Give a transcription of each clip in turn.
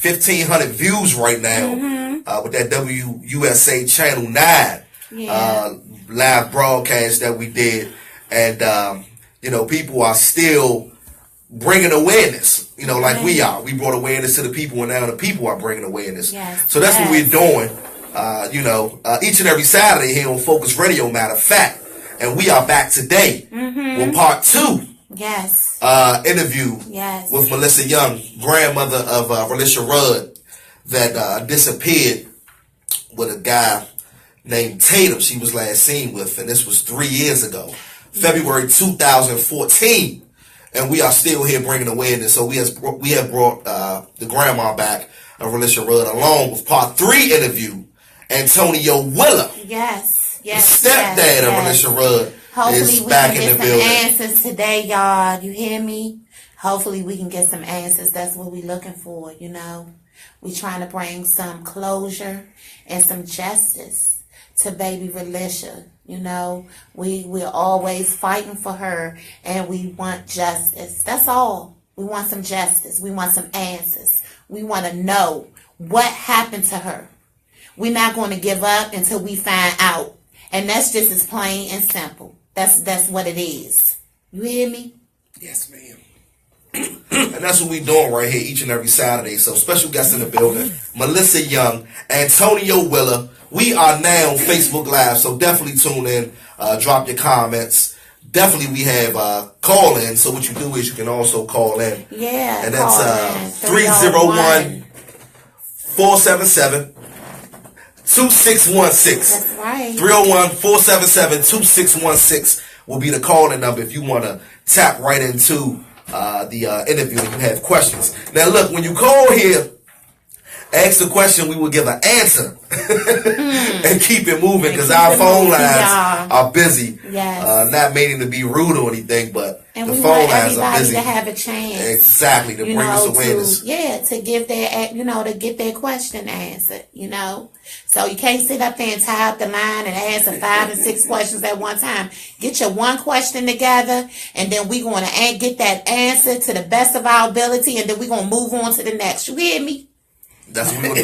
1,500 views right now with that WUSA Channel 9 live broadcast that we did. And, you know, people are still bringing awareness, you know, like we are. We brought awareness to the people, and now the people are bringing awareness. So that's what we're doing, you know, each and every Saturday here on Focus Radio, matter of fact. And we are back today with part 2. Interview with Melissa Young, grandmother of RELISHA Rudd, that disappeared with a guy named Tatum she was last seen with, and this was 3 years ago, February 2014. And we are still here bringing awareness. So we have brought the grandma back of RELISHA Rudd, along with part 3 interview, Antonio Willer. The stepdad of RELISHA Rudd. Hopefully we back can in get the some building. answers today, y'all. You hear me? Hopefully we can get some answers. That's what we're looking for, you know. We're trying to bring some closure and some justice to baby RELISHA. You know, we're always fighting for her, and we want justice. That's all. We want some justice. We want some answers. We want to know what happened to her. We're not going to give up until we find out. And that's just as plain and simple. That's what it is. You hear me? Yes, ma'am. And that's what we're doing right here each and every Saturday. So special guests in the building, Melissa Young, Antonio Willer. We are now on Facebook Live, so definitely tune in. Drop your comments. Definitely we have call in. So what you do is you can also call in. Yeah. And that's 301-477-2616. That's right. 301-477-2616 will be the call-in number if you want to tap right into the interview and you have questions. Now look, when you call here, ask the question, we will give an answer and keep it moving, because our phone lines are busy. Not meaning to be rude or anything, but and the we phone want lines are everybody busy. to have a chance. Exactly, to bring us awareness. To give their, to get their question answered, you know. So you can't sit up there and tie up the line and answer 5 and 6 questions at one time. Get your one question together, and then we're going to get that answer to the best of our ability, and then we're going to move on to the next. You hear me? That's what they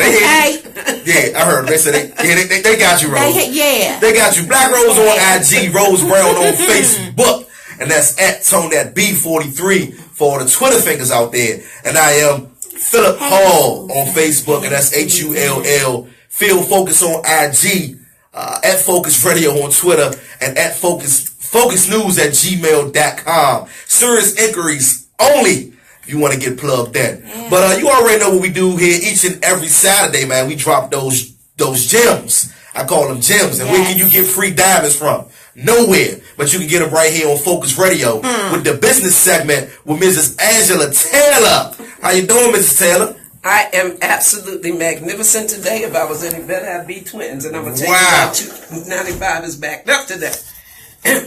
Yeah, I heard. They said they got you, Rose. They got you. Black Rose on IG, Rose Brown on Facebook, and that's at ToneThatB43 for all the Twitter fingers out there. And I am Philip Hall on Facebook, and that's HULL. Phil Focus on IG, at Focus Radio on Twitter, and at Focus News at gmail.com. Serious inquiries only if you want to get plugged in. But you already know what we do here each and every Saturday, man. We drop those gems. I call them gems. And where can you get free diamonds from? Nowhere. But you can get them right here on Focus Radio with the business segment with Mrs. Angela Taylor. How you doing, Mrs. Taylor? I am absolutely magnificent today. If I was any better, I'd be twins. And I'm going to tell you why 295 is backed up today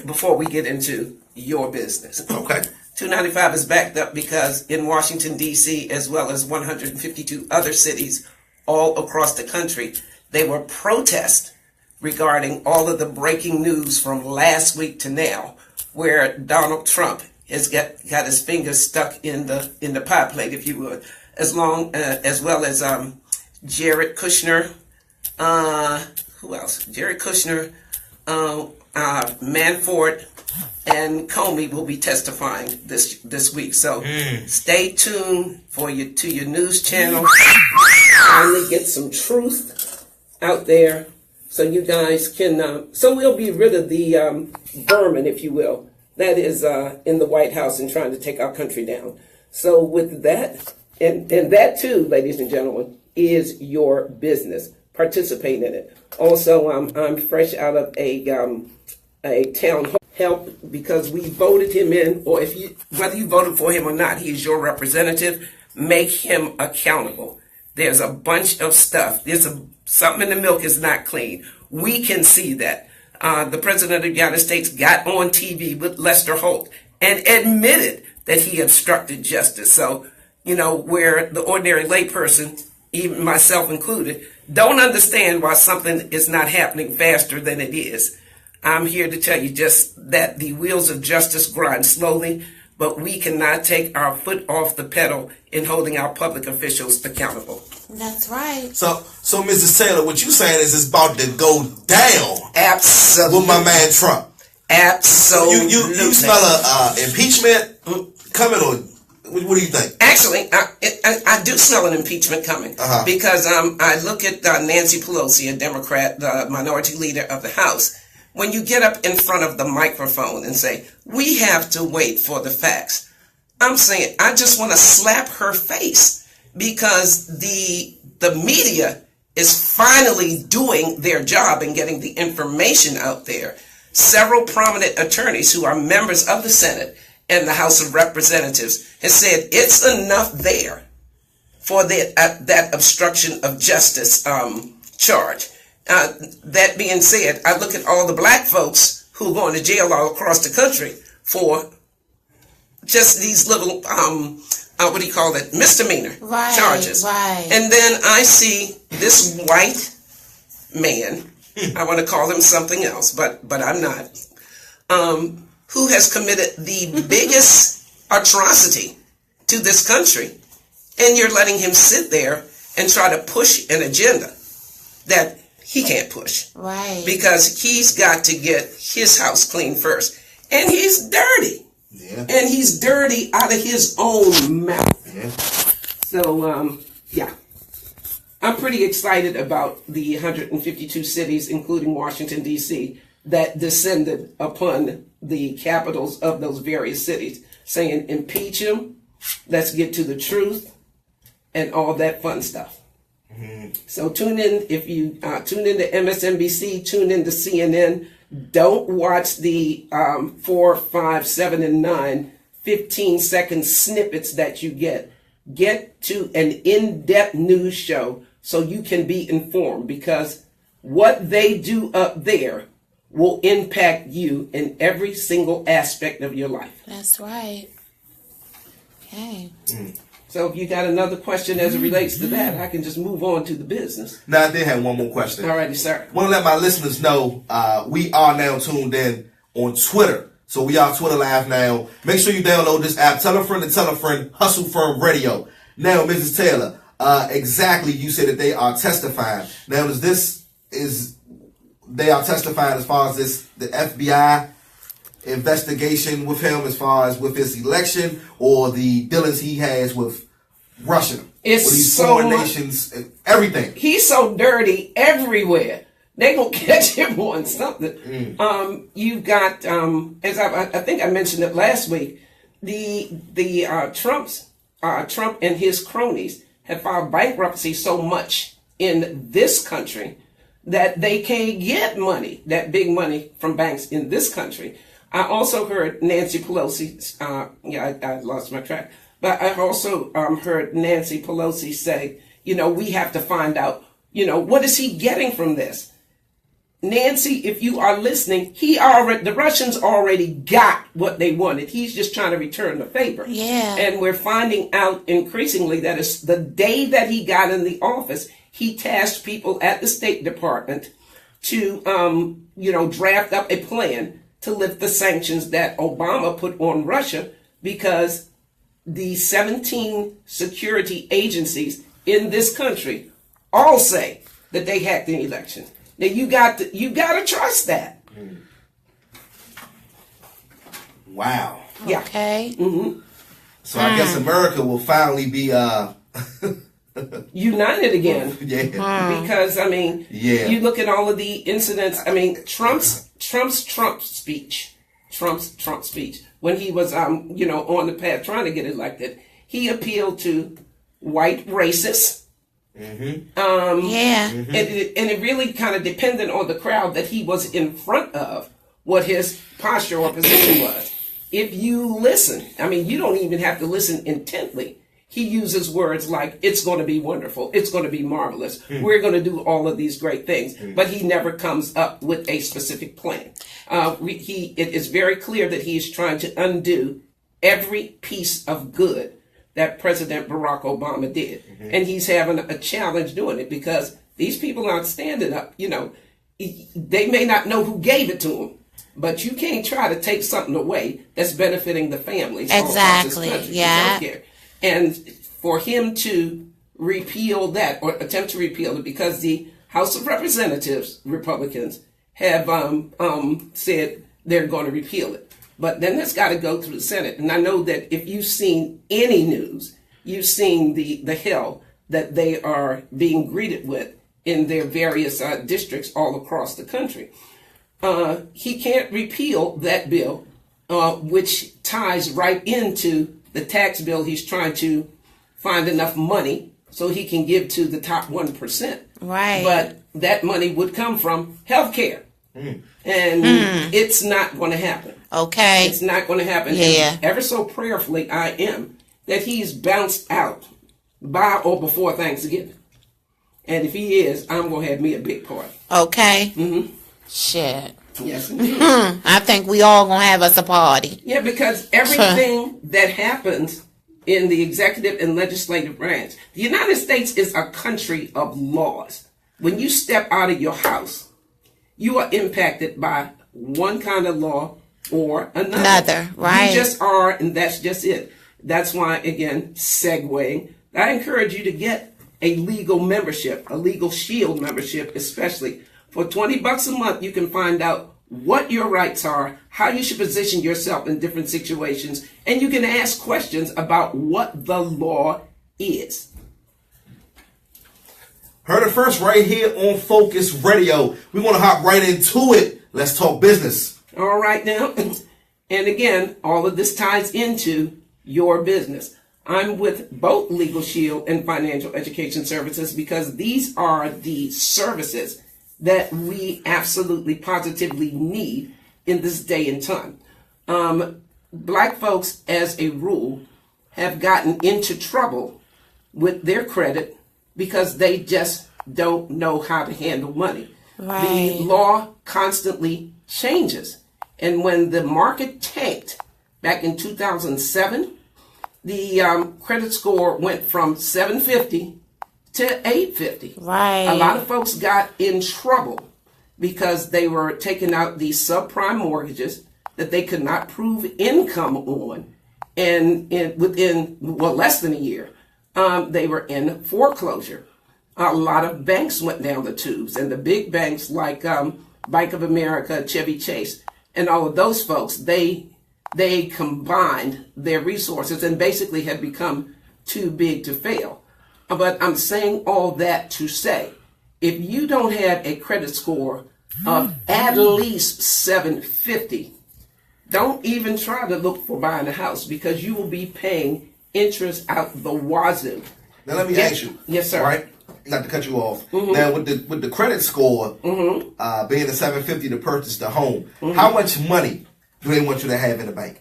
before we get into your business. Okay. 295 is backed up because in Washington, D.C., as well as 152 other cities all across the country, they were protests regarding all of the breaking news from last week to now, where Donald Trump has got his fingers stuck in the pie plate, if you would, as well as Jared Kushner. Who else? Jared Kushner, Manafort, and Comey will be testifying this week. So stay tuned to your news channel. Finally get some truth out there, so you guys can. So we'll be rid of the vermin, if you will, that is in the White House and trying to take our country down. So with that, and that too, ladies and gentlemen, is your business. Participate in it. Also, I'm fresh out of a town hall. Help, because we voted him in, or whether you voted for him or not, he is your representative. Make him accountable. There's a bunch of stuff. Something in the milk is not clean. We can see that. The President of the United States got on TV with Lester Holt and admitted that he obstructed justice. So, where the ordinary layperson, even myself included, don't understand why something is not happening faster than it is. I'm here to tell you just that the wheels of justice grind slowly, but we cannot take our foot off the pedal in holding our public officials accountable. That's right. So Mrs. Taylor, what you saying is it's about to go down. Absolutely. With my man Trump. Absolutely. You smell a impeachment coming, or what do you think? Actually, I do smell an impeachment coming because I look at Nancy Pelosi, a Democrat, the minority leader of the House. When you get up in front of the microphone and say, we have to wait for the facts, I'm saying I just want to slap her face, because the media is finally doing their job and getting the information out there. Several prominent attorneys who are members of the Senate and the House of Representatives has said it's enough there for that obstruction of justice charge. That being said, I look at all the black folks who are going to jail all across the country for just these little, misdemeanor charges. Right. And then I see this white man, I want to call him something else, but I'm not, who has committed the biggest atrocity to this country. And you're letting him sit there and try to push an agenda that he can't push. Right. Because he's got to get his house clean first. And he's dirty. Yeah. And he's dirty out of his own mouth. Yeah. So, yeah. I'm pretty excited about the 152 cities, including Washington, D.C., that descended upon the capitals of those various cities, saying, impeach him, let's get to the truth, and all that fun stuff. Mm-hmm. So tune in. If you tune in to MSNBC, tune in to CNN. Don't watch the 4, 5, 7, and 9 15-second snippets that you get. Get to an in-depth news show so you can be informed, because what they do up there will impact you in every single aspect of your life. That's right. Okay. So if you got another question as it relates to that, I can just move on to the business. Now, I did have one more question. Alrighty, sir. Want to let my listeners know we are now tuned in on Twitter. So we are Twitter Live now. Make sure you download this app. Tell a friend to tell a friend. Hustle Firm Radio. Now, Mrs. Taylor, exactly, you said that they are testifying. Now, they are testifying as far as the FBI investigation with him, as far as with his election, or the dealings he has with Russia, it's with these so foreign nations, and everything. He's so dirty everywhere. They gonna catch him on something. You've got, as I think I mentioned it last week, the Trump and his cronies have filed bankruptcy so much in this country that they can't get money, that big money from banks in this country. I also heard Nancy Pelosi, I lost my track, but I also heard Nancy Pelosi say, we have to find out, what is he getting from this? Nancy, if you are listening, the Russians already got what they wanted. He's just trying to return the favor. Yeah. And we're finding out increasingly that it's the day that he got in the office, he tasked people at the State Department to, draft up a plan to lift the sanctions that Obama put on Russia, because the 17 security agencies in this country all say that they hacked the election. Now you got to trust that. Wow. Yeah. Okay. Mm-hmm. So I guess America will finally be united again. Yeah. Because you look at all of the incidents. Trump's Trump speech when he was on the path trying to get elected, he appealed to white racists. Mm-hmm. Mm-hmm. And it really kind of depended on the crowd that he was in front of, what his posture or position was. If you listen, you don't even have to listen intently. He uses words like, it's going to be wonderful, it's going to be marvelous, we're going to do all of these great things, but he never comes up with a specific plan. It is very clear that he is trying to undo every piece of good that President Barack Obama did. Mm-hmm. And he's having a challenge doing it, because these people aren't standing up. They may not know who gave it to him, But you can't try to take something away that's benefiting the families. Exactly. All across this country, yeah. And for him to repeal that or attempt to repeal it, because the House of Representatives, Republicans, have said they're going to repeal it. But then it's got to go through the Senate. And I know that if you've seen any news, you've seen the hell that they are being greeted with in their various districts all across the country. He can't repeal that bill, which ties right into the tax bill he's trying to find enough money so he can give to the top 1%. Right. But that money would come from health care. And it's not going to happen. Okay. It's not going to happen. Yeah. And ever so prayerfully I am that he's bounced out by or before Thanksgiving. And if he is, I'm going to have me a big party. Okay. Mm-hmm. Shit. Yes. I think we all going to have us a party. Yeah, because everything that happens in the executive and legislative branch, the United States is a country of laws. When you step out of your house, you are impacted by one kind of law or another. Right. You just are, and that's just it. That's why, again, segueing, I encourage you to get a legal membership, a legal shield membership, especially. For $20 a month, you can find out what your rights are, how you should position yourself in different situations, and you can ask questions about what the law is. Heard it first right here on Phocuzradio. We want to hop right into it. Let's talk business. All right now. And again, all of this ties into your business. I'm with both Legal Shield and Financial Education Services because these are the services that we absolutely positively need in this day and time. Black folks, as a rule, have gotten into trouble with their credit because they just don't know how to handle money. Right. The law constantly changes. And when the market tanked back in 2007, the credit score went from 750 to 850. Right. A lot of folks got in trouble because they were taking out these subprime mortgages that they could not prove income on. And within less than a year, they were in foreclosure. A lot of banks went down the tubes, and the big banks like Bank of America, Chevy Chase, and all of those folks, they combined their resources and basically had become too big to fail. But I'm saying all that to say, if you don't have a credit score of at least 750, don't even try to look for buying a house because you will be paying interest out the wazoo. Now let me ask you. Yes, sir. Right? Not to cut you off. Now with the credit score being a 750 to purchase the home, how much money do they want you to have in the bank?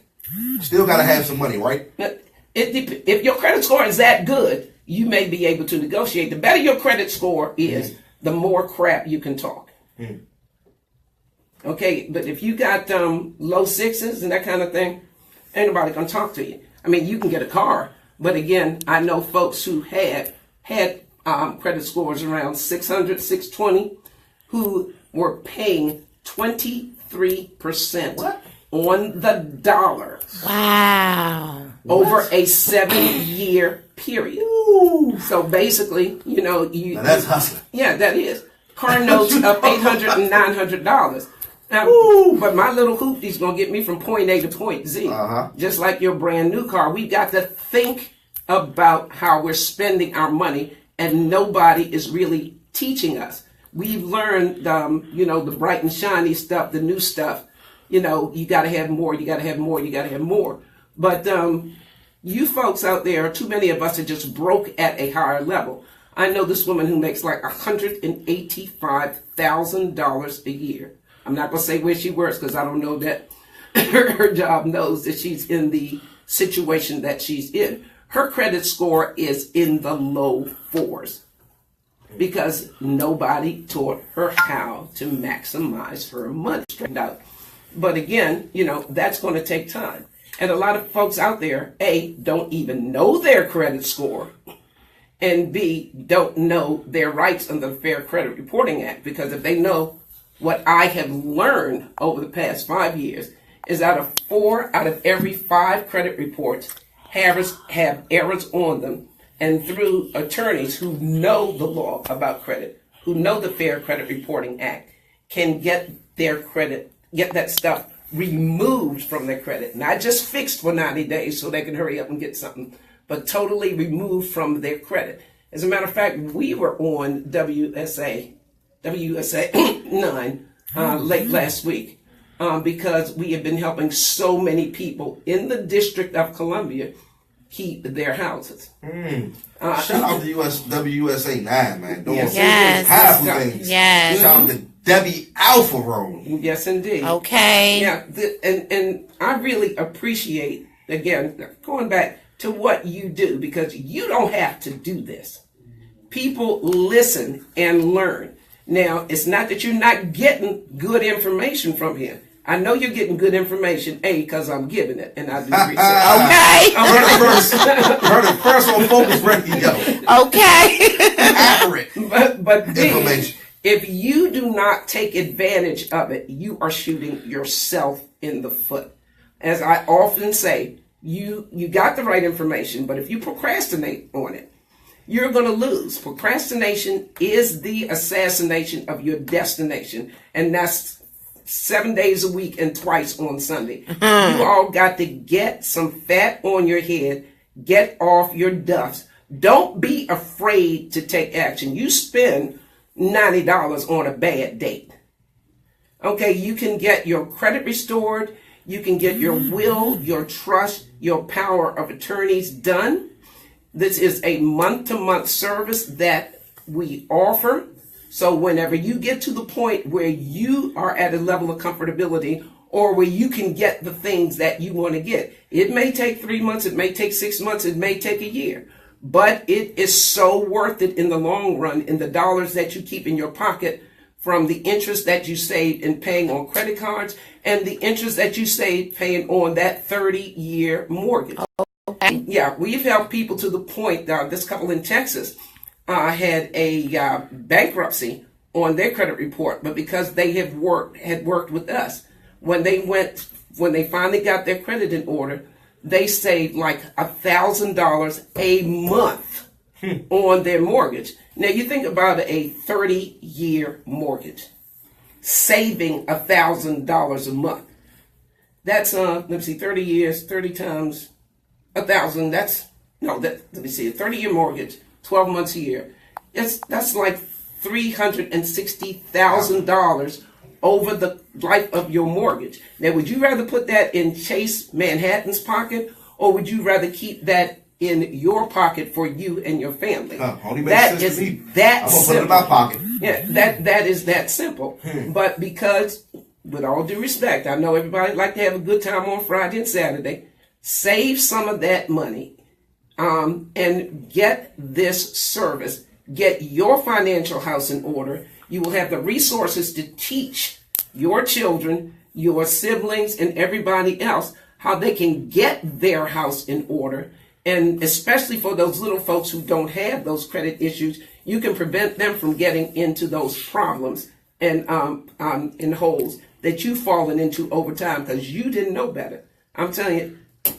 Still got to have some money, right? If your credit score is that good, you may be able to negotiate. The better your credit score is, the more crap you can talk. Okay, but if you got low sixes and that kind of thing, ain't nobody gonna talk to you. I mean, you can get a car, but again, I know folks who had credit scores around 600, 620, who were paying 23% on the dollar. Wow. Over a 7-year period. Ooh. So basically, now that's hustling. Yeah, that is. Car notes of $800 and $900. Now, but my little hoopty's gonna get me from point A to point Z. Just like your brand new car. We've got to think about how we're spending our money, and nobody is really teaching us. We've learned, the bright and shiny stuff, the new stuff. You got to have more, you got to have more, you got to have more. But you folks out there, too many of us are just broke at a higher level. I know this woman who makes like $185,000 a year. I'm not going to say where she works because I don't know that her job knows that she's in the situation that she's in. Her credit score is in the low 4s because nobody taught her how to maximize her money. Straight out. But again, that's going to take time. And a lot of folks out there, A, don't even know their credit score, and B, don't know their rights under the Fair Credit Reporting Act. Because if they know what I have learned over the past 5 years is out of every 5 credit reports have errors on them. And through attorneys who know the law about credit, who know the Fair Credit Reporting Act, can get that stuff removed from their credit. Not just fixed for 90 days so they can hurry up and get something, but totally removed from their credit. As a matter of fact, we were on WSA 9 late last week because we have been helping so many people in the District of Columbia keep their houses. Shout out to WSA 9, man. Doing yes. things. Yes. Shout out to Debbie Alpha Road. Yes, indeed. Okay. Yeah, and I really appreciate, again, going back to what you do, because you don't have to do this. People listen and learn. Now, it's not that you're not getting good information from here. I know you're getting good information, because I'm giving it, and I do research. Okay. Heard it first on Phocuzradio. Okay. Accurate. But information. If you do not take advantage of it, you are shooting yourself in the foot. As I often say, you got the right information, but if you procrastinate on it, you're going to lose. Procrastination is the assassination of your destination, and that's 7 days a week and twice on Sunday. You all got to get some fat on your head, get off your duffs. Don't be afraid to take action. You spend $90 on a bad date. Okay, you can get your credit restored. You can get your will, your trust, your power of attorneys done. This is a month-to-month service that we offer. So whenever you get to the point where you are at a level of comfortability or where you can get the things that you want to get, it may take 3 months, it may take 6 months, it may take a year. But it is so worth it in the long run, in the dollars that you keep in your pocket from the interest that you saved in paying on credit cards and the interest that you saved paying on that 30-year mortgage. Okay. Yeah, we've helped people to the point, this couple in Texas had a bankruptcy on their credit report, but because they had worked with us, when they finally got their credit in order, they saved like $1,000 a month on their mortgage. Now you think about a 30-year mortgage, saving $1,000 a month. That's 30 years, 30 times 1,000. Let me see, a 30-year mortgage, 12 months a year. That's like $360,000 over the life of your mortgage. Now, would you rather put that in Chase Manhattan's pocket, or would you rather keep that in your pocket for you and your family? Only makes sense to me. That I'm gonna put it in my pocket. Yeah, that is that simple. But because, with all due respect, I know everybody like to have a good time on Friday and Saturday. Save some of that money, and get this service. Get your financial house in order. You will have the resources to teach your children, your siblings, and everybody else how they can get their house in order. And especially for those little folks who don't have those credit issues, you can prevent them from getting into those problems and in holes that you've fallen into over time because you didn't know better. I'm telling you,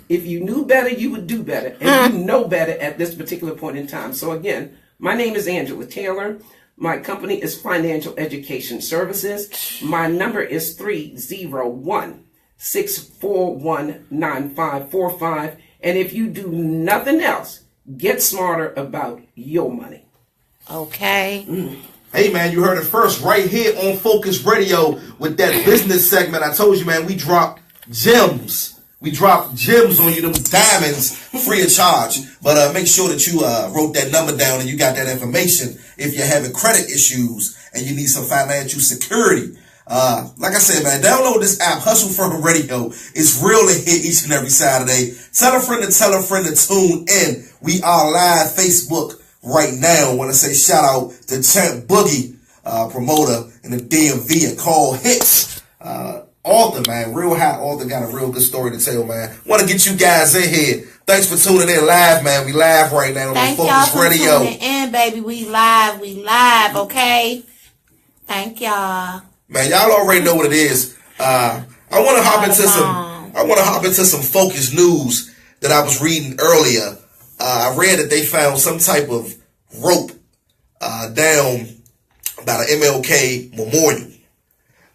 if you knew better, you would do better. And you know better at this particular point in time. So again, my name is Angela Taylor. My company is Financial Education Services. My number is 301-641-9545. And if you do nothing else, get smarter about your money. Okay. Hey, man, you heard it first right here on Phocuzradio with that business segment. I told you, man, we drop gems. We drop gems on you, them diamonds, free of charge. But make sure that you wrote that number down and you got that information if you're having credit issues and you need some financial security. Like I said, man, download this app, Hustle from Radio. It's real to hit each and every Saturday. Tell a friend to tune in. We are live Facebook right now. I want to say shout out to Champ Boogie, promoter in the DMV and Call Hits. Author, man, real hot author, got a real good story to tell, man. Want to get you guys in here. Thanks for tuning in live, man. We live right now on the Phocuzradio. Thank y'all for tuning in, baby. We live, okay? Thank y'all. Man, y'all already know what it is. I want to hop into some focused news that I was reading earlier. I read that they found some type of rope down by the MLK Memorial.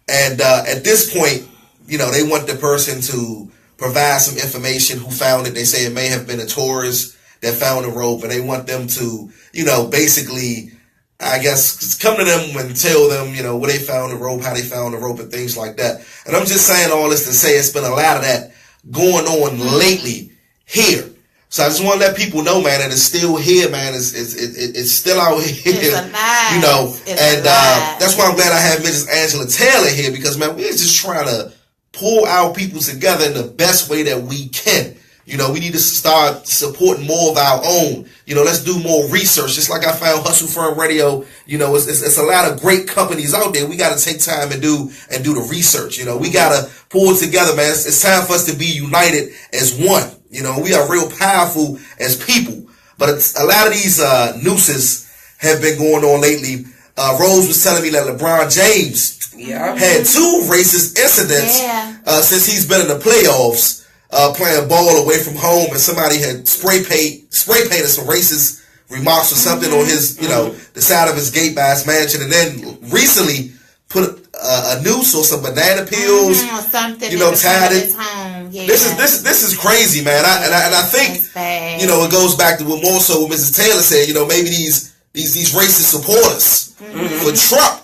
And at this point, you know, they want the person to provide some information who found it. They say it may have been a tourist that found the rope, and they want them to, you know, basically, I guess, come to them and tell them, you know, where they found the rope, how they found the rope, and things like that. And I'm just saying all this to say it's been a lot of that going on lately here. So I just want to let people know, man, that it's still here, man. It's still out here, you know. And that's why I'm glad I have Mrs. Angela Taylor here, because, man, we're just trying to pull our people together in the best way that we can. You know, we need to start supporting more of our own. You know, let's do more research. Just like I found Hustle Firm Radio, you know, it's a lot of great companies out there. We got to take time and do the research. You know, we got to pull it together, man. It's time for us to be united as one. You know, we are real powerful as people. But a lot of these nooses have been going on lately. Rose was telling me that LeBron James had 2 racist incidents since he's been in the playoffs. Playing ball away from home, and somebody had spray painted some racist remarks or something on his, you know, the side of his gate by his mansion, and then recently put a noose or some banana peels, or something, you know, tied it. Yeah. This is crazy, man. I think, you know, it goes back to what more so what Mrs. Taylor said. You know, maybe these racist supporters for Trump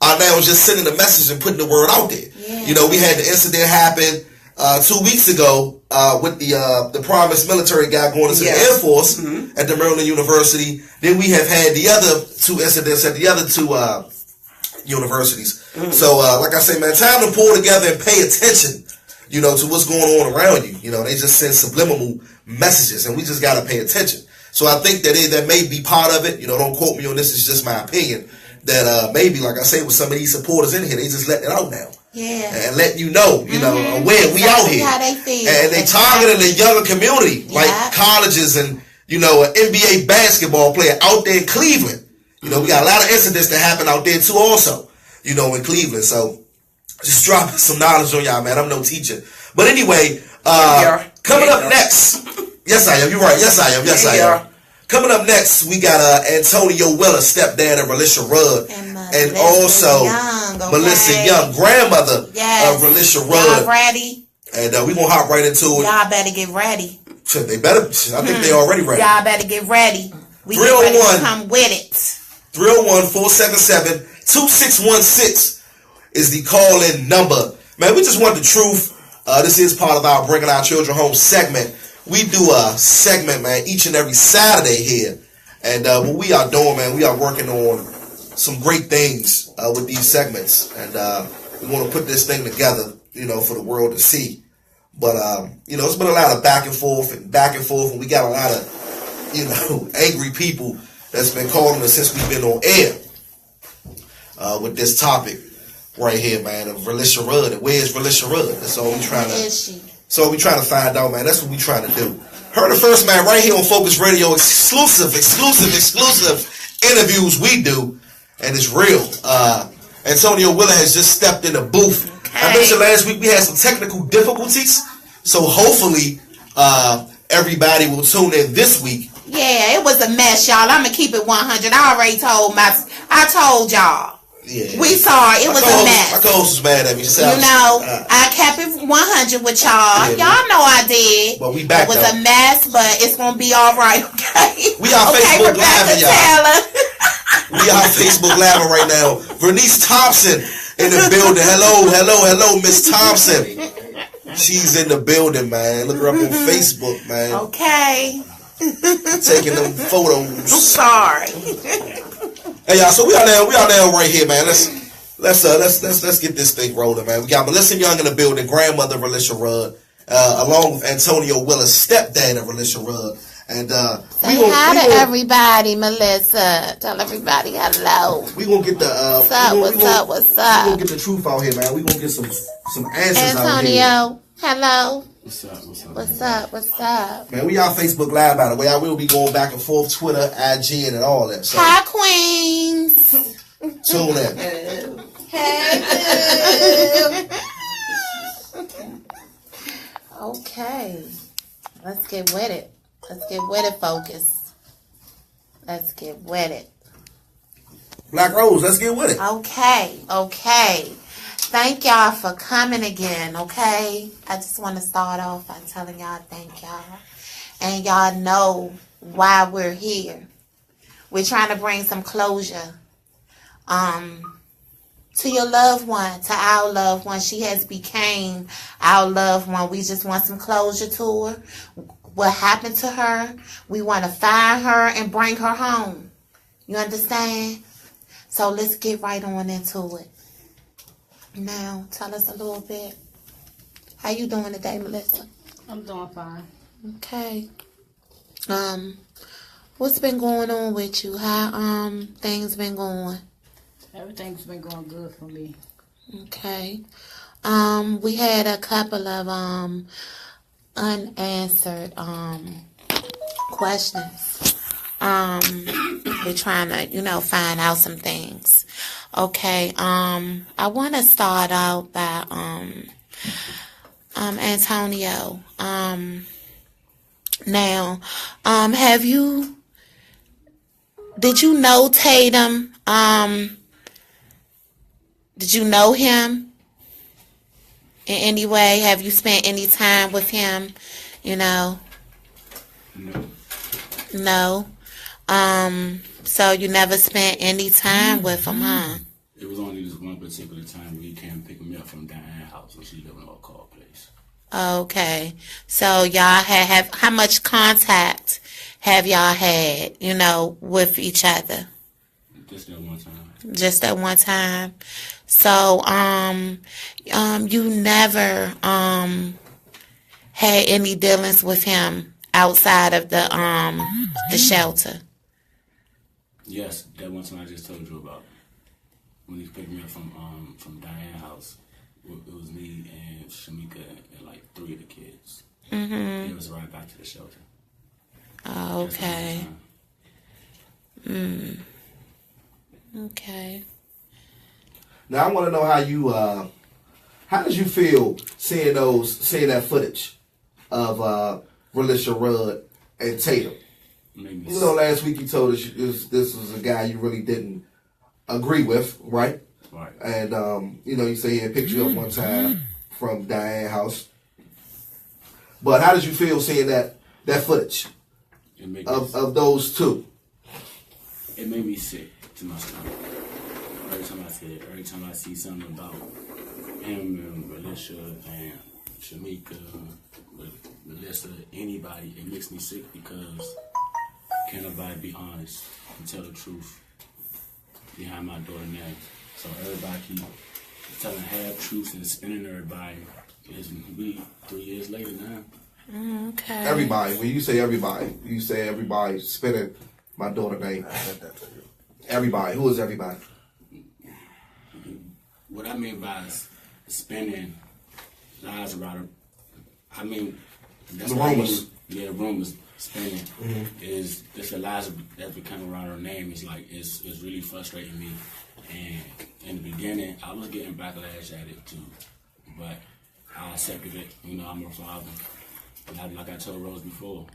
are now just sending a message and putting the word out there. Yeah. You know, we had the incident happen 2 weeks ago with the promised military guy going into the Air Force at the Maryland University. Then we have had the other 2 incidents at the other 2 universities. So, like I say, man, time to pull together and pay attention, you know, to what's going on around you. You know, they just send subliminal messages, and we just got to pay attention. So I think that that may be part of it. You know, don't quote me on this. It's just my opinion. That maybe, like I say, with some of these supporters in here, they just letting it out now. Yeah. And letting you know, where we out here. How they feel. And they targeting the younger community, like colleges and, you know, an NBA basketball player out there in Cleveland. You know, we got a lot of incidents that happen out there too also, you know, in Cleveland. So just dropping some knowledge on y'all, man. I'm no teacher. But anyway, coming up next. Yes, I am. You're right. Yes, I am. Yes, I am. Coming up next, we got Antonio Weller, stepdad of RELISHA Rudd, and also Melissa Young, grandmother of RELISHA Rudd. Y'all ready? And we're going to hop right into it. Y'all better get ready. They better. I think they already ready. Y'all better get ready. We get ready to come with it. 301-477-2616 is the call-in number. Man, we just want the truth. This is part of our Bringing Our Children Home segment. We do a segment, man, each and every Saturday here. And what we are doing, man, we are working on some great things with these segments. And we want to put this thing together, you know, for the world to see. But, you know, it's been a lot of back and forth. And we got a lot of, you know, angry people that's been calling us since we've been on air with this topic right here, man, of RELISHA Rudd. And where's RELISHA Rudd? That's all we're trying to... So we trying to find out, man. That's what we trying to do. Heard the first, man, right here on Phocuzradio. Exclusive interviews we do, and it's real. Antonio Weller has just stepped in the booth. Okay. I mentioned last week we had some technical difficulties, so hopefully everybody will tune in this week. Yeah, it was a mess, y'all. I'm gonna keep it 100. I told y'all. Yeah. We saw it was a mess. My co-host was mad at me. You know, I kept it 100 with y'all. Yeah, y'all know I did. But we back. It was a mess, but it's gonna be all right. Okay. We are Facebook Live, y'all. We are Facebook Live right now. Vernice Thompson in the building. Hello, Miss Thompson. She's in the building, man. Look her up on Facebook, man. Okay. Taking them photos. I'm sorry. Hey y'all, so we are now right here, man. Let's get this thing rolling, man. We got Melissa Young in the building, grandmother of RELISHA Rudd, along with Antonio Willis, stepdad of RELISHA Rudd. And say hi to everybody, Melissa. Tell everybody hello. We gonna get the what's up? We gonna get the truth out here, man. We gonna get some answers out here. Antonio, hello. What's up? Man, we on Facebook Live, by the way. I will be going back and forth, Twitter, IG, and all that. So. Hi, Queens. Tune in. Hey. get with it. Let's get with it, Focus. Let's get with it. Black Rose, let's get with it. Okay. Thank y'all for coming again, okay? I just want to start off by telling y'all thank y'all. And y'all know why we're here. We're trying to bring some closure to your loved one, to our loved one. She has became our loved one. We just want some closure to her. What happened to her? We want to find her and bring her home. You understand? So let's get right on into it. Now, tell us a little bit. How you doing today, Melissa? I'm doing fine. Okay. What's been going on with you? How things been going? Everything's been going good for me. Okay. We had a couple of unanswered questions. We're trying to, find out some things. Okay. I want to start out by Antonio. Now, did you know Tatum? Did you know him in any way? Have you spent any time with him? No. No. So you never spent any time with him, huh? It was only this one particular time where he came pick me up from Diane's house when she lived in our call place. Okay. So y'all have how much contact have y'all had, with each other? Just that one time. Just that one time. So, you never had any dealings with him outside of the shelter. Yes, that one time I just told you about. When he picked me up from Diane's house, it was me and Shamika and like 3 of the kids. Mm-hmm. It was right back to the shelter. Okay. Okay. Now I want to know how did you feel seeing that footage of RELISHA, Rudd, and Tatum? Last week you told us this was a guy you really didn't agree with, right? Right. And you say he had picked you up one time from Diane's house. But how did you feel seeing that footage of those two? It made me sick to my stomach. Every time I see something about him and RELISHA and Shamika, Melissa, anybody, it makes me sick because can't nobody be honest and tell the truth behind my daughter's name. So everybody keep telling half truths and spinning everybody. It's we 3 years later now. Okay. Everybody. When you say everybody spinning my daughter's name. Everybody. Who is everybody? What I mean by spinning lies around her, that's the rumors. Rumors spinning is just the lies that become around her name. It's like it's really frustrating me. And in the beginning, I was getting backlash at it too, but I accepted it. I'm her father. Like I told Rose before,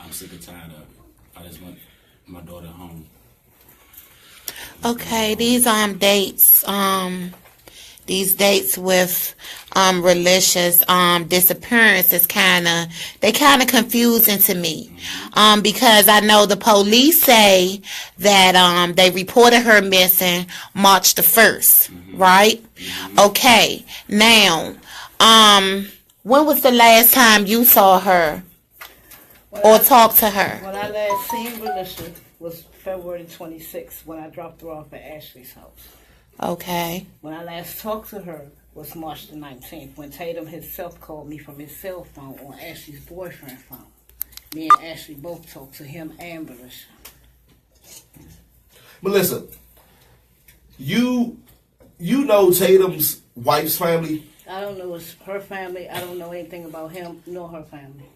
I'm sick and tired of it. I just want my daughter home. Okay, these dates with RELISHA's disappearance is kind of confusing to me, because I know the police say that they reported her missing March the 1st, right? Okay, now when was the last time you saw her or talked to her? When I last seen RELISHA was February 26th when I dropped her off at Ashley's house. Okay. When I last talked to her was March the 19th when Tatum himself called me from his cell phone on Ashley's boyfriend's phone. Me and Ashley both talked to him and RELISHA. Melissa, you know Tatum's wife's family? I don't know her family. I don't know anything about him nor her family.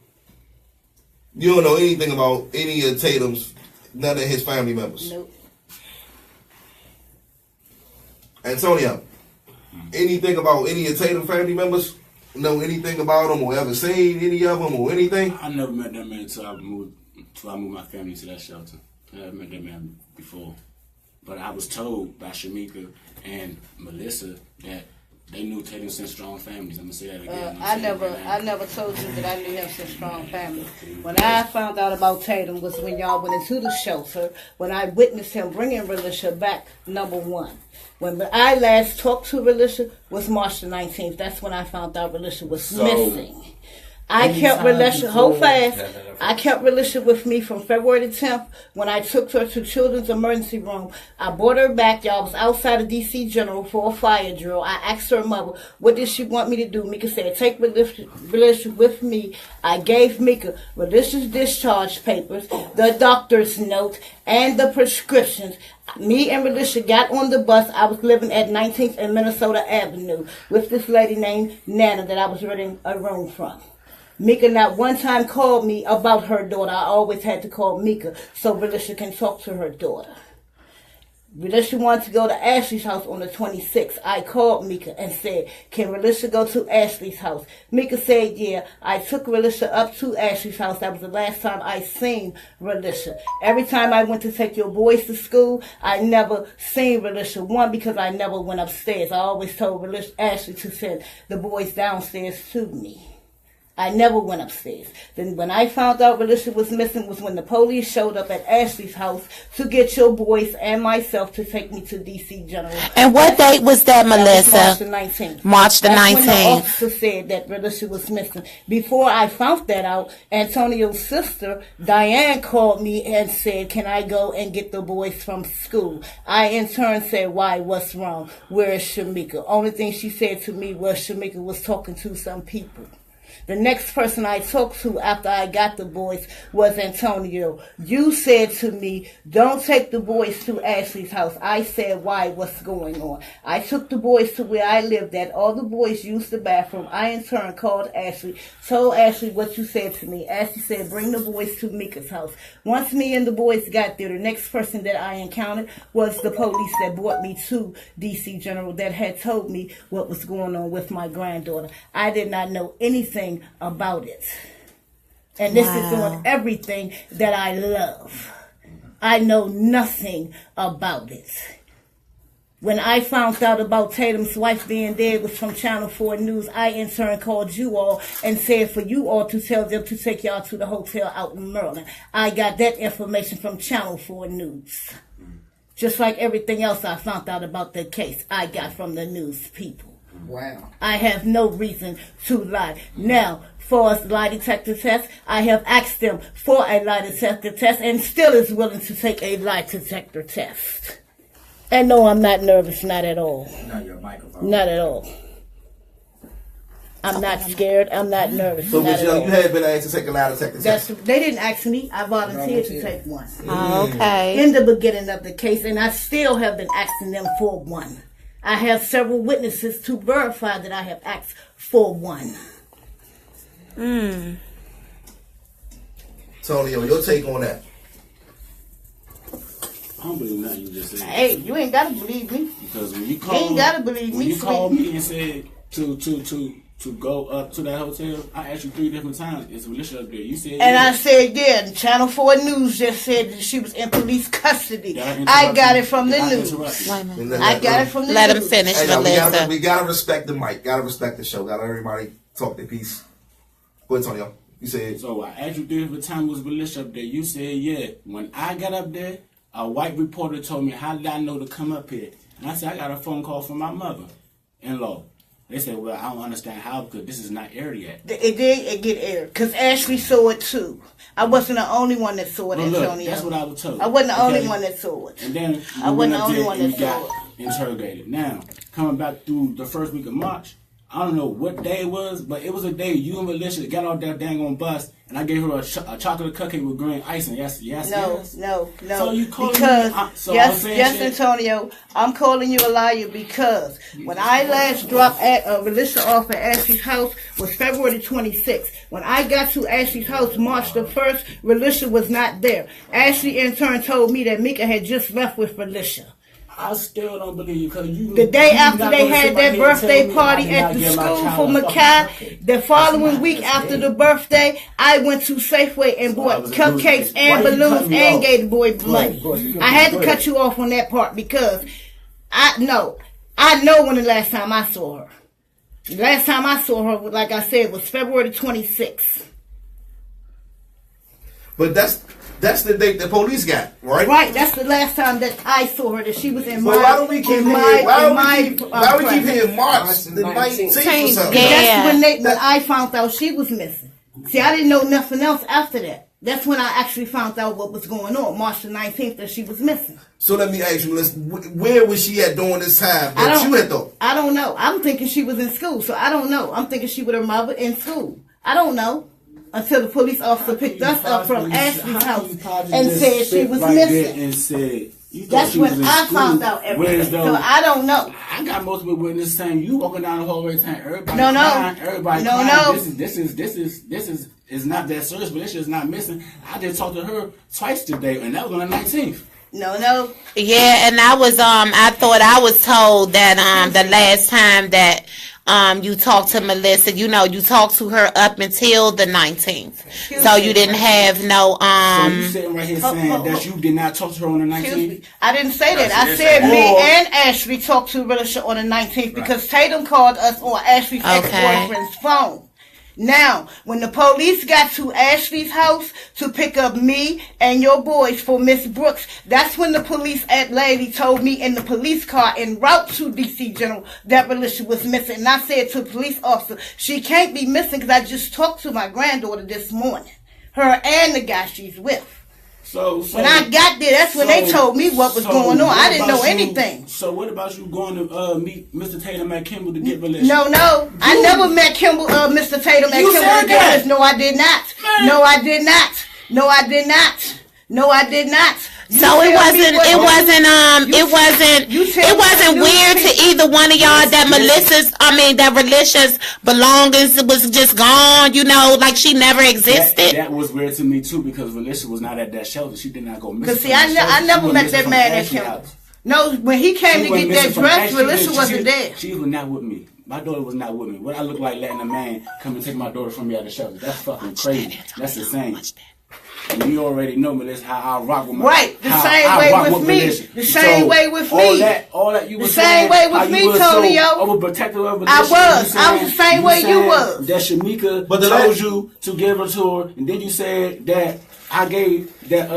You don't know anything about any of Tatum's, none of his family members? Nope. Antonio, anything about any of Tatum's family members? know anything about them or ever seen any of them or anything? I never met that man until I moved my family to that shelter. I never met that man before. But I was told by Shamika and Melissa that they knew Tatum since strong families. I'm gonna say that again. I never told you that I knew him since strong families. When I found out about Tatum was when y'all went into the shelter. When I witnessed him bringing RELISHA back. Number one. When I last talked to RELISHA was March the 19th. That's when I found out RELISHA was missing. I kept RELISHA, hold fast. I kept RELISHA with me from February the 10th when I took her to Children's Emergency Room. I brought her back. Y'all was outside of DC General for a fire drill. I asked her mother, what did she want me to do? Mika said, take RELISHA with me. I gave Mika RELISHA's discharge papers, the doctor's note, and the prescriptions. Me and RELISHA got on the bus. I was living at 19th and Minnesota Avenue with this lady named Nana that I was renting a room from. Mika not one time called me about her daughter. I always had to call Mika so RELISHA can talk to her daughter. RELISHA wanted to go to Ashley's house on the 26th. I called Mika and said, can RELISHA go to Ashley's house? Mika said, yeah. I took RELISHA up to Ashley's house. That was the last time I seen RELISHA. Every time I went to take your boys to school, I never seen RELISHA. One, because I never went upstairs. I always told Ashley to send the boys downstairs to me. I never went upstairs. Then when I found out RELISHA was missing was when the police showed up at Ashley's house to get your boys and myself to take me to DC General. And what date was that, Melissa? March the 19th. March the 19th. That's when the officer said that RELISHA was missing. Before I found that out, Antonio's sister, Diane, called me and said, can I go and get the boys from school? I in turn said, why, what's wrong? Where is Shamika? Only thing she said to me was Shamika was talking to some people. The next person I talked to after I got the boys was Antonio. You said to me, don't take the boys to Ashley's house. I said, why? What's going on? I took the boys to where I lived at. All the boys used the bathroom. I, in turn, called Ashley, told Ashley what you said to me. Ashley said, bring the boys to Mika's house. Once me and the boys got there, the next person that I encountered was the police that brought me to DC General that had told me what was going on with my granddaughter. I did not know anything about it. And this is on everything that I love. I know nothing about it. When I found out about Tatum's wife being dead was from Channel 4 News, I in turn called you all and said for you all to tell them to take y'all to the hotel out in Maryland. I got that information from Channel 4 News. Just like everything else I found out about the case, I got from the news people. Wow. I have no reason to lie. Now, for a lie detector test, I have asked them for a lie detector test and still is willing to take a lie detector test. And no, I'm not nervous, not at all. Not your microphone. Not at all. I'm not scared. I'm not nervous. So, Michelle, you had been asked to take a lie detector test. They didn't ask me. I volunteered to take one. Oh, okay. In the beginning of the case, and I still have been asking them for one. I have several witnesses to verify that I have asked for one. Tonio, your take on that? I don't believe nothing you just said. Hey, you ain't gotta believe me. Because when you You ain't gotta believe me. you called me and said to go up to that hotel, I asked you 3 different times. Is RELISHA up there? You said And I said, yeah, Channel 4 News just said that she was in police custody. I got it from the news. I got it from the news. Let him finish, Hey, Melissa. we gotta respect the mic. Gotta respect the show. Gotta let everybody talk their piece. Go ahead, Tonio. You said. So I asked you 3 different times, was RELISHA up there? You said, yeah. When I got up there, a white reporter told me, how did I know to come up here? And I said, I got a phone call from my mother-in-law. They said, well, I don't understand how, because this is not aired yet. It get aired, because Ashley saw it too. I wasn't the only one that saw it, Antonio. Look, that's what I was told. I wasn't the only one that saw it. And then I wasn't the only one that saw it. Interrogated. Now, coming back through the first week of March, I don't know what day it was, but it was a day you and RELISHA got off that dang on bus, and I gave her a chocolate cupcake with green icing. Yes. No. So you calling because me? yes, Antonio, I'm calling you a liar because when I last dropped RELISHA off at Ashley's house was February 26th. When I got to Ashley's house March the 1st, RELISHA was not there. Ashley in turn told me that Mika had just left with RELISHA. I still don't believe you, because the day after they had that birthday party at the school for Makai, the following week after the birthday, I went to Safeway and bought cupcakes and balloons and gave the boy money. I had to cut you off on that part because I know when the last time I saw her. The last time I saw her, like I said, was February 26th. But that's the date the police got, right? Right, that's the last time that I saw her, that she was in my... Why do we keep hearing March the 19th or something? That's when I found out she was missing. See, I didn't know nothing else after that. That's when I actually found out what was going on, March the 19th, that she was missing. So let me ask you, where was she at during this time that you had thought? I don't know. I'm thinking she was in school, so I don't know. I'm thinking she with her mother in school. I don't know. Until the police officer picked us up from Ashley's house and said she was missing. And said, that's when I found out everything. So I don't know. I got multiple witnesses saying you walking down the hallway saying everybody crying, everybody crying. This is not that serious, but it's just not missing. I just talked to her twice today, and that was on the 19th. No. Yeah, and I thought I was told that the last time that you talked to Melissa, you talked to her up until the 19th. So you didn't have no So you sitting right here saying that you did not talk to her on the 19th? I didn't say that. I said me and Ashley talked to RELISHA on the 19th because Tatum called us on Ashley's ex-boyfriend's phone. Now, when the police got to Ashley's house to pick up me and your boys for Miss Brooks, that's when the police lady told me in the police car en route to DC General that RELISHA was missing. And I said to the police officer, she can't be missing because I just talked to my granddaughter this morning. Her and the guy she's with. So when I got there, that's when they told me what was going on. I didn't know anything. So what about you going to meet Mr. Tatum at Kimball to get RELISHA? No. I never met Mr. Tatum at Kimball to get RELISHA. No, I did not. No, I did not. No, I did not. No, I did not. So it wasn't weird to either one of y'all that RELISHA's belongings was just gone, like she never existed. That was weird to me too, because RELISHA was not at that shelter. She did not go missing. Because see, I never met that man at Kimball. No, when he came to get that dress, RELISHA wasn't there. She was not with me. My daughter was not with me. What I look like letting a man come and take my daughter from me at the shelter? That's fucking crazy. That's insane. And you already know, Melissa, how I rock with my... Right, the same way with me. The same way with me. All that you was saying. The same way with me, Tonio. Overprotective of I was the same way you was. That Shamika told you to give her to her, and then you said that I gave that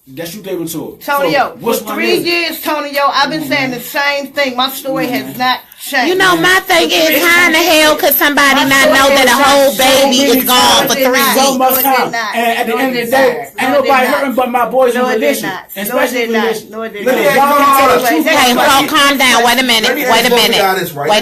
you gave it to her. Tonio, for 3 years, Tonio, I've been saying the same thing. My story has not changed. My thing is, how in the hell could somebody not know that a whole baby is gone for 3 weeks? So much time. And at the end of the day, ain't nobody hurting but my boys in RELISHA. Especially RELISHA. Hey, calm down. Wait a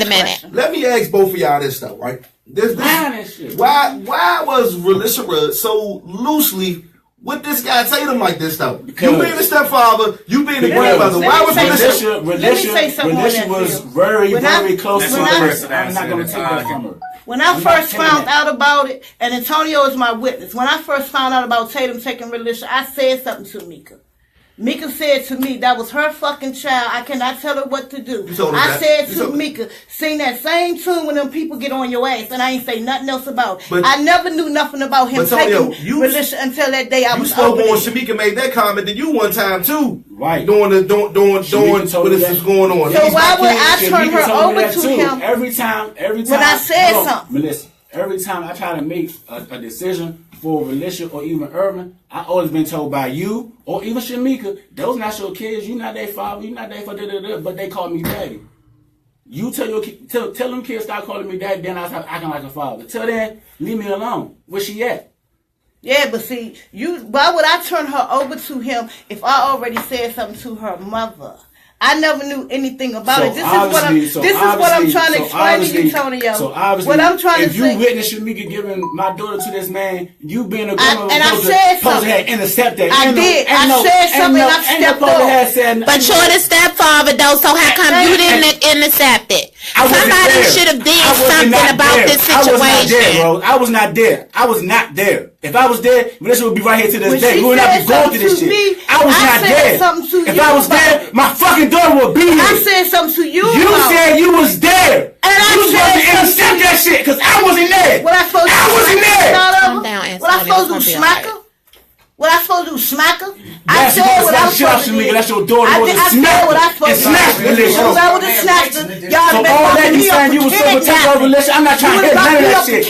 minute. Let me ask both of y'all this stuff, right? Why was RELISHA so loosely with this guy Tatum like this though? You being the stepfather, you being the grandmother. Why was RELISHA was very, very close to her. I'm not going to take that from her. When I first found out about it, and Antonio is my witness, when I first found out about Tatum taking RELISHA, I said something to Mika. Mika said to me, that was her fucking child. I cannot tell her what to do. I said to Mika, sing that same tune when them people get on your ass, and I ain't say nothing else about it. I never knew nothing about him taking RELISHA until that day I was over there. You spoke on Shamika made that comment to you one time too. Right. Doing what is going on. So why would I turn her over to him every time when I said something? Melissa, every time I try to make a decision for RELISHA or even Urban, I always been told by you or even Shamika, those not your kids, you not their father, you not their father, but they call me daddy. You tell them kids stop calling me daddy, then I start acting like a father. Till then, leave me alone. Where she at? Yeah, but see, why would I turn her over to him if I already said something to her mother? I never knew anything about it. This is what I'm trying to explain to you, Tonio. So obviously, what I'm trying if to you say, witness Shamika giving my daughter to this man, you being a girl and I said something. To intercept that. I did. I said something. I stepped off. But you're the stepfather, though. So how come you didn't intercept it? Somebody should have did something about this situation. I was not there. I was not there. If I was there, Melissa would be right here to this day. We would not be going through this shit. I was not there. If I was there, my fucking daughter would be here. I said something to you. You said you was there. And you was supposed to intercept that shit because I wasn't there. What I supposed to do? I wasn't there. What I supposed to do? Smack her? What I supposed to do? Smack her? I said what I was supposed to do. That's your daughter. I said what I supposed to do. I would have snatched her. Y'all been fucking me up for kidnapping. I'm not trying to hear none of that shit.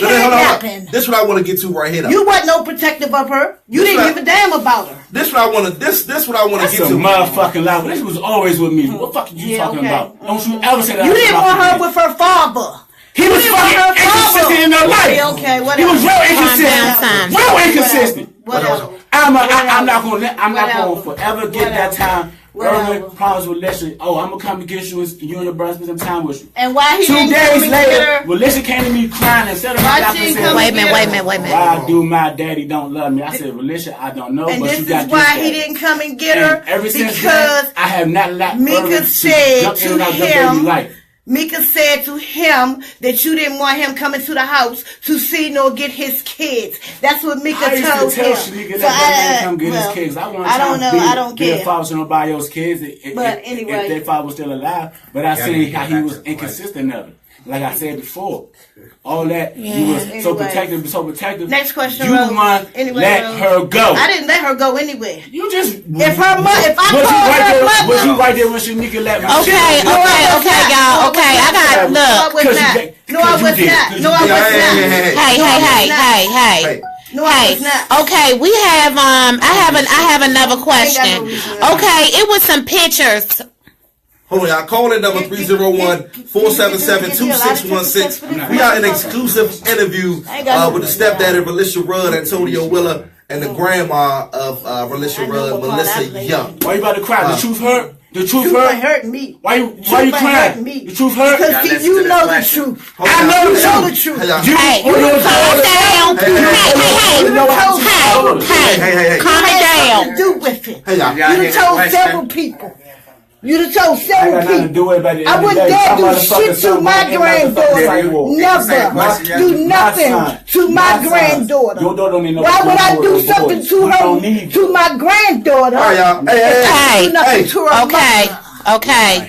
This is what I want to get to right here. You wasn't no protective of her. You didn't give a damn about her. This what I want to. This what I want to get to. That's a motherfucking lie. This was always with me. What the fuck are you talking about? Don't you ever say that. You didn't want her with her father. He was fucking inconsistent in her life. Okay, whatever. He was real inconsistent. Real inconsistent. Whatever. I'm not gonna forever get that time. Earlier problems with Leslie. Oh, I'm gonna come to get you and your brother spend some time with you. And why he 2 didn't days later, well, Leslie came to me crying instead of wait a minute. Why do my daddy don't love me? I said, Alicia, I don't know, and but you got this is why he didn't come and get her. Ever since then, I have not let Mika said to him. Mika said to him that you didn't want him coming to the house to see nor get his kids. That's what Mika told him. I used to tell Shamika that come get his kids. I don't know. I don't care. Be a father to nobody else's kids. But anyway, if their father was still alive. But I seen how he was inconsistent of it. Like I said before, all that he was so protective. Next question. You let her go. I didn't let her go anywhere. You just if her mother, if I told her mother, was you right there when Shamika let me? Okay, y'all. Okay, I got look. No, I was not. No, I was not. Hey. No, I was not. Okay, we have I have another question. Okay, it was some pictures. Hold on, y'all. Call in number 301-477-2616. We got an exclusive interview with the stepdad of RELISHA Rudd, Antonio Willer, and the grandma of RELISHA Rudd, Melissa Young. Why you about to cry? The truth hurt? The truth hurt me. Why you crying? The truth hurt? Because you know the truth. I know the truth. Hey, calm down. Do with it. You told several people. You done told several people. I wouldn't dare do shit to my granddaughter. Never do nothing to my granddaughter. Why would I do something to her, to my granddaughter? Okay. I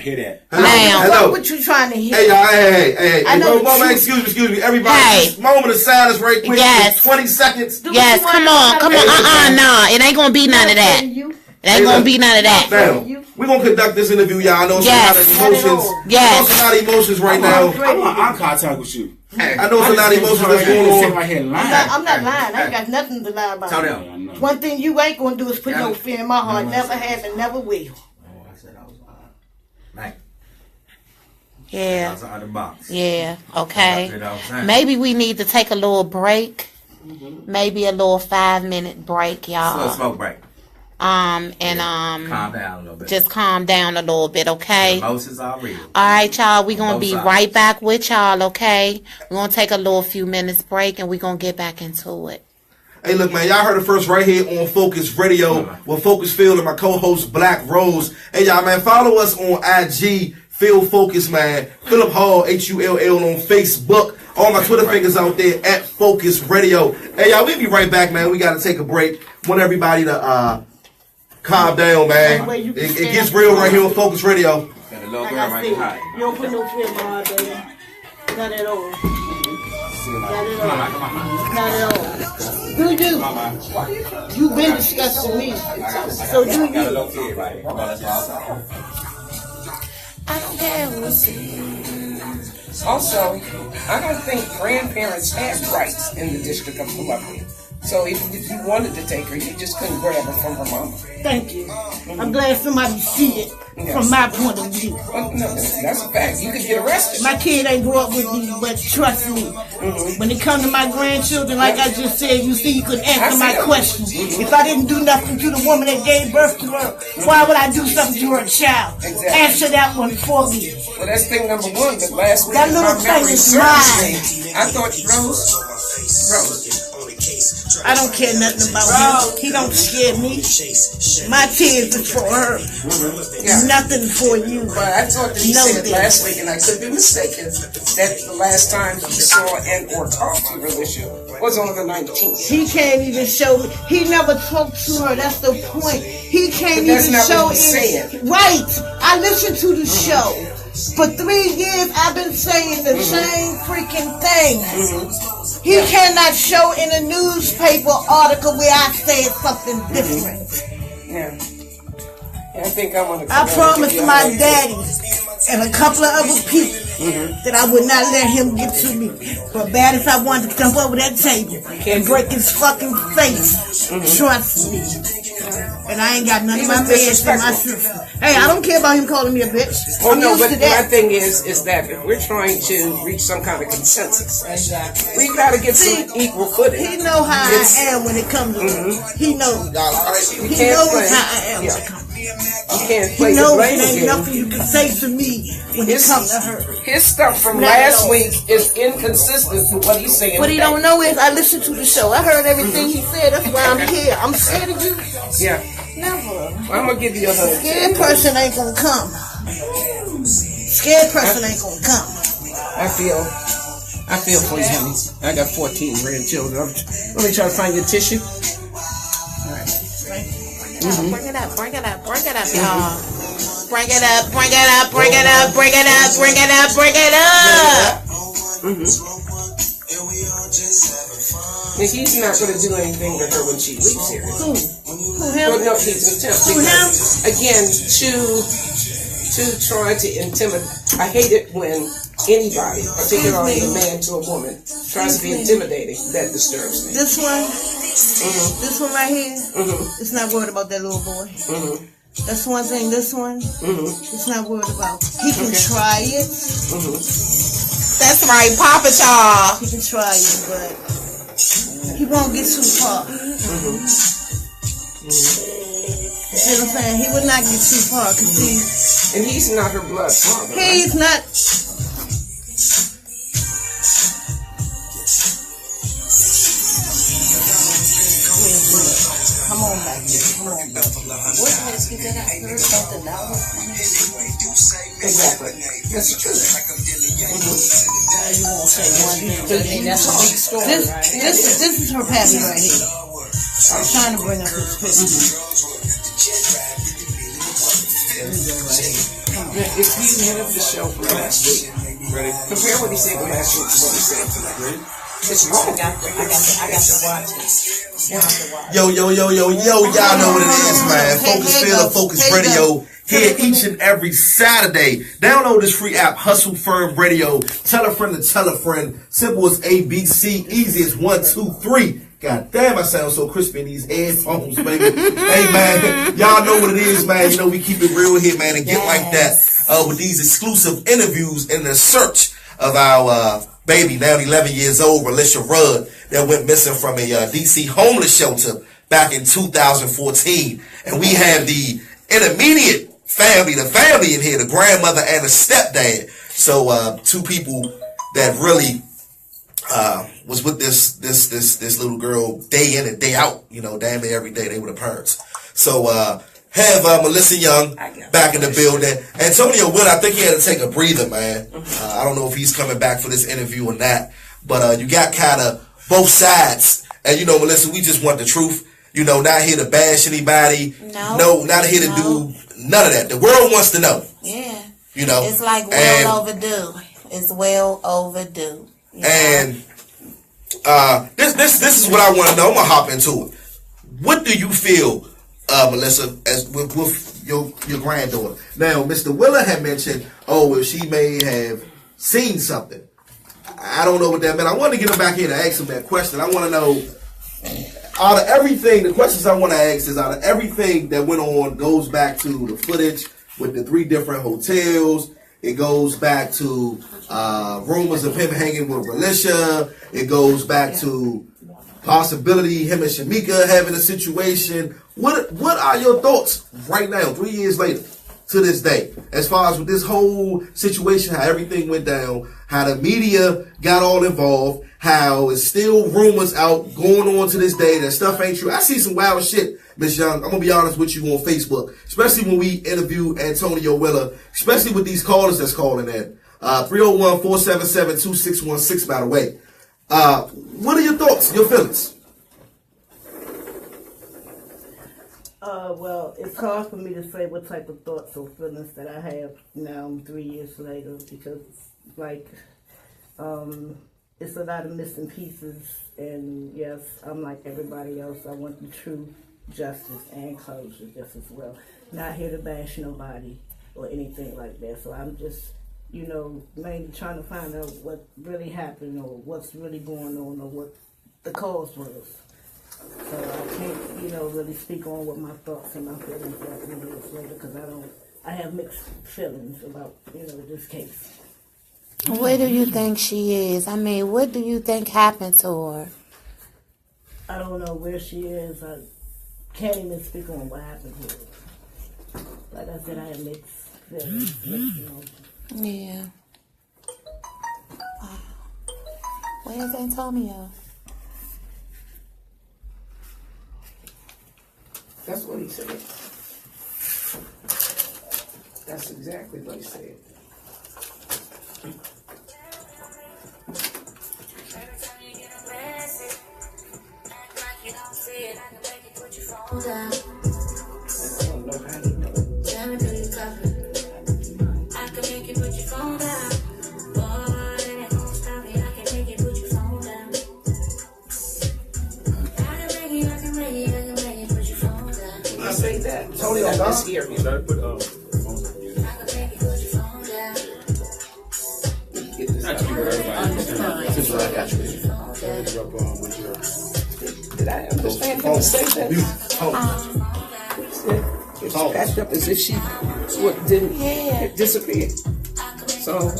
hear that. Now, what you trying to hear? Hey, y'all. Hey. Mama, excuse me. Everybody, just moment of silence right quick. Yes. 20 seconds. Yes, come on. Nah. It ain't gonna be none of that. It ain't gonna be none of that. Now, we're gonna conduct this interview, y'all. I know it's a lot of emotions. Yes. I know it's a lot of emotions right now. I'm on eye contact with you. I know it's a lot of emotions that's going on. I'm not lying. I ain't got nothing to lie about. One thing you ain't gonna do is put no fear in my heart. Never have and never will. Yeah. Yeah. Okay. Maybe we need to take a little break. Maybe a little 5-minute break, y'all. Smoke break. Calm down a little bit. Just calm down a little bit, okay? The emotions are real. All right, y'all. We're going to be right back with y'all, okay? We're going to take a few minutes break, and we're going to get back into it. Hey, look, man, y'all heard it first right here on Phocuzradio with Focus Field and my co-host, Black Rose. Hey, y'all, man, follow us on IG, Phil Focus, man. Philip Hall, HULL on Facebook. All my Twitter fingers out there at Phocuzradio. Hey, y'all, we'll be right back, man. We got to take a break. Want everybody to calm down, man. It gets real right here on Phocuzradio. Got a little girl right behind. You don't put no fear in my heart, baby. Not at all. Not at all. Do you? You've been discussing me. So do you? I don't care who sees. Also, I don't think grandparents have rights in the District of Columbia. So if you wanted to take her, you just couldn't grab her from her mama. Thank you. I'm glad somebody see it from my point of view. Well, no, that's a fact. You could get arrested. My kid ain't grew up with me, but trust me, when it comes to my grandchildren, like I just said, you see, you could answer my question. If I didn't do nothing to the woman that gave birth to her, why would I do something to her child? Exactly. Answer that one for me. Well, that's thing number one. But last week, that little thing is mine. I thought Rose. I don't care nothing about him. He don't scare me. My tears is for her. Nothing for you. But I thought that he said last week, and I could be mistaken, that the last time he saw and or talked to Relisha was on the 19th. He can't even show me. He never talked to her. That's the point. He can't even show it. Right. I listened to the show. For 3 years, I've been saying the same freaking thing. He cannot show in a newspaper article where I said something different. Yeah. I think I want to. I promised my daddy and a couple of other people that I would not let him get to me. But bad as I wanted to come over that table and break his fucking face, trust me. And I ain't got none of my meds in my system. Hey, I don't care about him calling me a bitch. Oh no, but my thing is that if we're trying to reach some kind of consensus, we gotta get some equal footing. He know how I am when it comes to he knows. He knows how I am when it comes to you can't play he knows the blame there ain't game. nothing you can say to me when it comes to her. His stuff from last week is inconsistent with what he's saying. What he don't know is I listened to the show. I heard everything he said. That's why I'm here. I'm scared of you. Yeah. Never. Well, I'm gonna give you a hug. Scared person ain't gonna come. Scared person ain't gonna come. I feel for you, honey. I got 14 grandchildren. Let me try to find your tissue. All right. Bring it up, y'all. Bring it up. And he's not going to do anything to her when she leaves here. Who him? Well, no, he's an attempt. Who him? Again, to try to intimidate. I hate it when anybody, particularly a man to a woman, tries to be intimidating. That disturbs me. This one? This one right here? It's not worried about that little boy. That's one thing. This one, it's not worried about. He can try it. That's right, Papa Chaw. He can try it, but he won't get too far. You see what I'm saying? He would not get too far because and he's not her blood father. He's not. Come on back here. Come on back. What was he that I heard about the dollar? Exactly. That's the truth. You won't say one thing. That's a big story. This is her pappy right here. I'm trying to bring up this picture. If you have the show from last week, compare what he said with last week to what he said tonight. It's wrong. I got to watch it. Yo, y'all know what it is, man. Phocuzradio here each and every Saturday. Download this free app, Hustle Firm Radio. Tell a friend to tell a friend. Simple as ABC, easy as 1, 2, 3. God damn, I sound so crispy in these headphones, baby. Hey, man, y'all know what it is, man. You know, we keep it real here, man, and get like that with these exclusive interviews in the search of our baby, now 11 years old, Relisha Rudd, that went missing from a D.C. homeless shelter back in 2014. And we have the intermediate family, the family in here, the grandmother and the stepdad. So two people that really was with this little girl day in and day out, you know, damn near every day. They were the parents. So have Melissa Young back in the building. Antonio Wood, I think he had to take a breather, man. I don't know if he's coming back for this interview or not. But you got kind of both sides. And, you know, Melissa, we just want the truth. You know, not here to bash anybody. No, not here to do none of that. The world wants to know. Yeah. You know. It's like well overdue. It's well overdue. And this is what I want to know. I'm going to hop into it. What do you feel, Melissa, as with your granddaughter? Now, Mr. Willer had mentioned, if she may have seen something. I don't know what that meant. I wanted to get him back here to ask him that question. I want to know, out of everything, the questions I want to ask is, out of everything that went on, goes back to the footage with the 3 different hotels. It goes back to rumors of him hanging with RELISHA. It goes back to possibility him and Shamika having a situation. What are your thoughts right now, 3 years later, to this day, as far as with this whole situation, how everything went down, how the media got all involved, how it's still rumors out going on to this day that stuff ain't true. I see some wild shit, Miss Young. I'm gonna be honest with you on Facebook, especially when we interview Antonio Willer, especially with these callers that's calling in. 301-477-2616, by the way. What are your thoughts, your feelings? Well, it's hard for me to say what type of thoughts or feelings that I have now 3 years later, because like it's a lot of missing pieces, and yes, I'm like everybody else. I want the true justice and closure just as well. Not here to bash nobody or anything like that. So I'm just, mainly trying to find out what really happened or what's really going on or what the cause was. So I can't, really speak on what my thoughts and my feelings are 3 years later, because I have mixed feelings about, this case. Where do you think she is? I mean, what do you think happened to her? I don't know where she is. I can't even speak on what happened to her. Like I said, I have mixed feelings, mixed emotions. Yeah. Wow. Where's Antonio? That's what he said. That's exactly what he said. I don't know how he knows. I can make you put your phone down. Boy, it ain't gonna stop me. I can make you put your phone down. I can make you put your phone down. When I say that, Tony will mishear me. I can make you put your phone down. Get this out. This is what I got you. Did I understand him to say that? It's packed up as if she didn't disappear. So,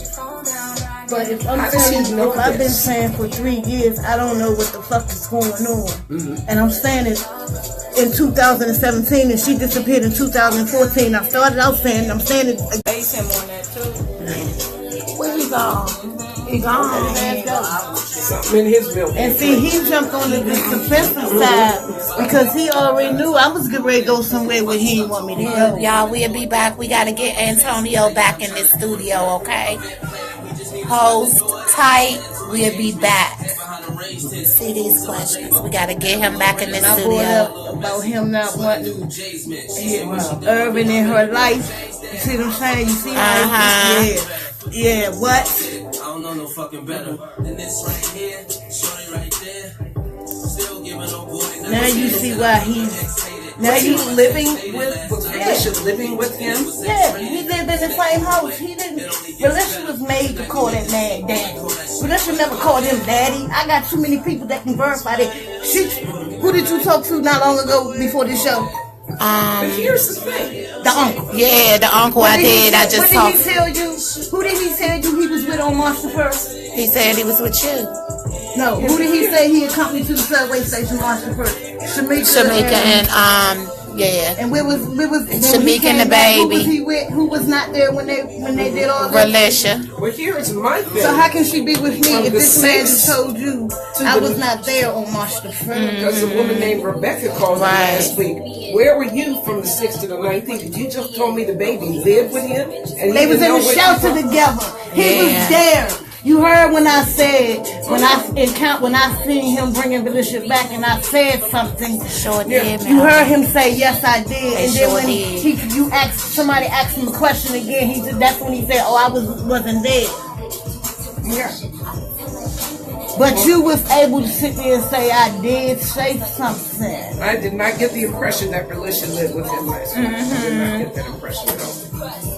but if I've been saying for 3 years, I don't know what the fuck is going on. Mm-hmm. And I'm saying it in 2017, and she disappeared in 2014. I started out saying, I'm saying it. Base him on that too. Where he gone? He gone. Something in his building. And see, he jumped on the defensive side because he already knew I was getting ready to go somewhere where he didn't want me to go. Y'all, we'll be back. We got to get Antonio back in this studio, okay? Hold tight. We'll be back. See these questions. We got to get him back in this studio. I brought up about him not wanting Irvin in her life. You see what I'm saying? You see how Yeah, what? I don't know no fucking better than this right here. Shorty right there. Still giving no boy. Now you see why he's. Now you living with. RELISHA living with him? Yeah, he lived in the same house. He didn't. RELISHA was made to call that man daddy. RELISHA never called him daddy. I got too many people that can verify that. Who did you talk to not long ago before the show? But here's the thing. The uncle. Yeah, the uncle I did. I just talked. What did he tell you? Who did he tell you he was with on March the 1st? He said he was with you. No. Who did he say he accompanied to the subway station March the 1st? Shamika and yeah. And where was Shamika and the baby? Who was he with? Who was not there when they did all that? RELISHA. Well, here's my thing. So how can she be with me if this man just told you I was not there on March the 1st? Because a woman named Rebecca called me last week. Where were you from the 6th to the 19th? You just told me the baby lived with him, and they was in the shelter together. He was there. You heard when I said when I seen him bringing RELISHA back, and I said something. Sure did. You heard him say yes, I did. And then when somebody asked him a question again, that's when he said, "Oh, I wasn't there." Yeah. But you was able to sit there and say, I did say something. I did not get the impression that RELISHA lived with him last week. I did not get that impression at all.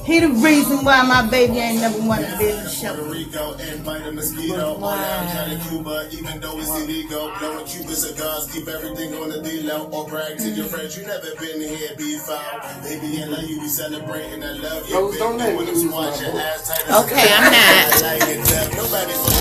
He the reason why my baby ain't never wanted to be in the show. Rico and bite a mosquito. All out of Cuba, even though it's illegal. Blowing Cuban cigars, keep everything on the D-low. Or brag to your friends, you never been here, be foul. Baby, I love you, be celebrating, I love you. Don't let me watch your ass tight. Okay, I'm not.